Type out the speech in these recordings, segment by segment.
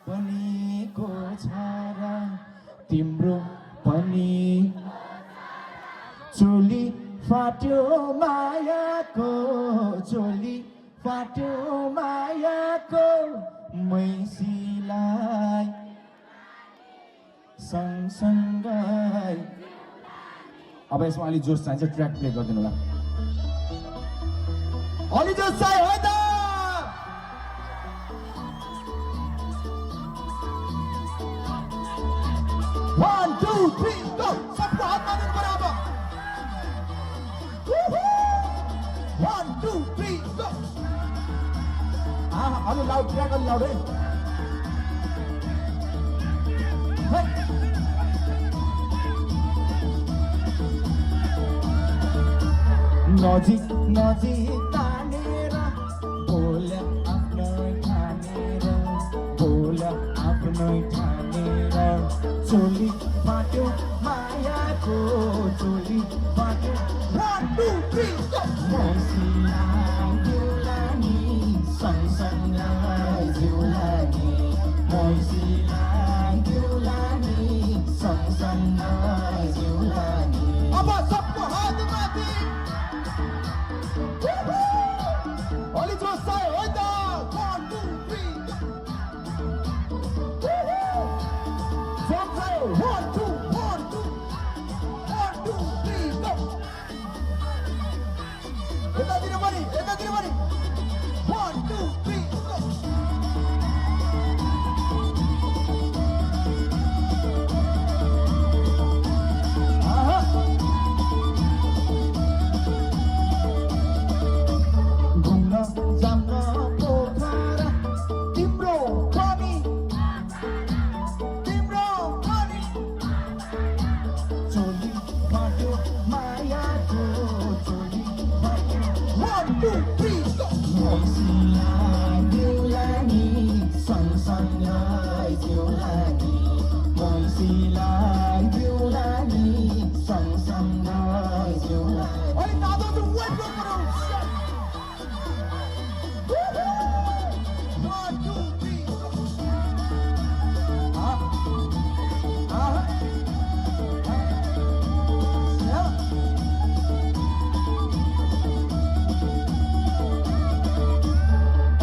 पनिको छारा तिम्रो पनि चोली फाट्यो मायाको चोली फाट्यो मायाको मैसीलाई सँगसँगै अब यसमा अलि जोस चाहिन्छ ट्र्याक प्ले गरिदिनु होला अलि जोस चाहियो है त 1 2 3 go सबको हात मार्नु बराबर 1 2 3 go अलि लाउड ट्र्याक अलि लाउड है नजिक नजिक तानेर बोल आफ्नै ठानेर बोल आफ्नै ठानेर चोली फाट्यो मायाको चोली फाट्यो 1 2 3 go मसिलाई जिउलानी सँगसँगै जिउलानी मसिलाई जिउलानी सँगसँगै जिउलानी अब सबको हात माथि अलि जोस चाहियो है त 1 2 3 जोस चाहियो 1 2 1 2 1 2 3 go यतातिर पनि 1 2 3 go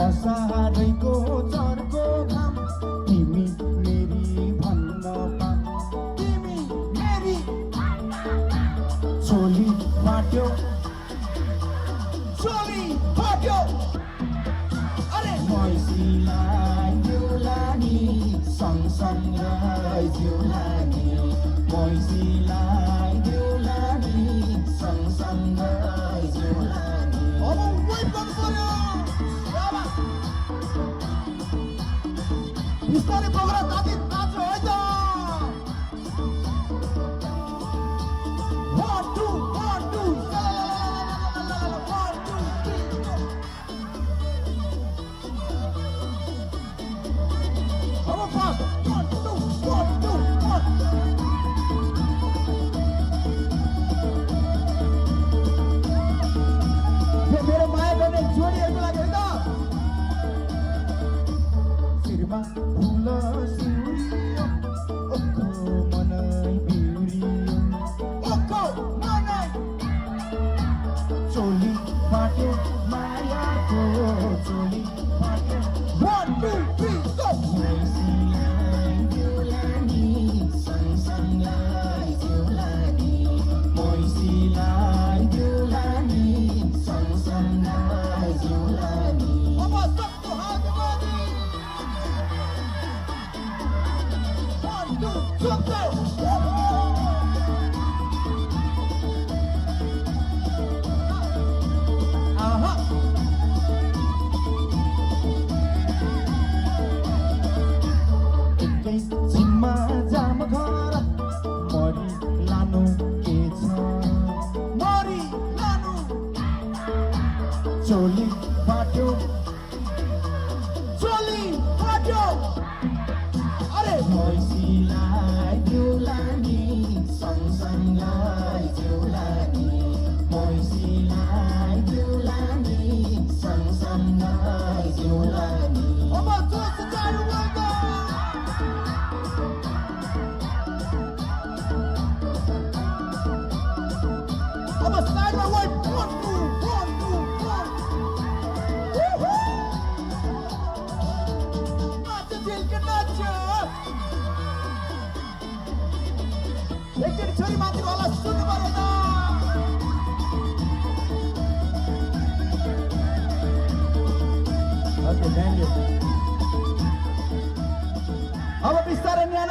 असारैको चर्को घाम तिमी मेरी भन्न पाम तिमी मेरी चोली फाट्यो अरे मैसीलाई जिउलानी सँगसँगै जिउलानी मैसीलाई जिउलानी सँगसँगै जिउलानी अब वेट गर्नु पर्यो बिस्तारै प्रोग्राम नाच्छ है त 1 2 1 2 1 2 3 अब फास्ट 1 2 1 2 1 मेरो माया गर्ने जोडीहरुको लागि है त सिरमा फुल सिउरियो ओको मनै बिउरियो ओको मनै चोली फाट्यो मायाको चोली फाट्यो 1 2 3 go मैसीलाई जिउलानी सँगसँगै जिउलानी मैसीलाई जिउलानी सँगसँगै जिउलानी अब सबको हात माथि 1 2 3 go जिम्मा जाम घर मरी लानु के छ मरी लानु चोली फाट्यो अरे मैसीलाई जिउलानी सँगसँगै जिउलानी मैसीलाई जिउलानी सँगसँगै जिउलानी अब जोस चाहियो black and white. 1, 2, 1, 2, 1. Woohoo! नाच दिल के नाच एकचोटि छोरी मान्छेको होला सुन्नु पर्यो त Okay, thank you. अब बिस्तारै न्यानो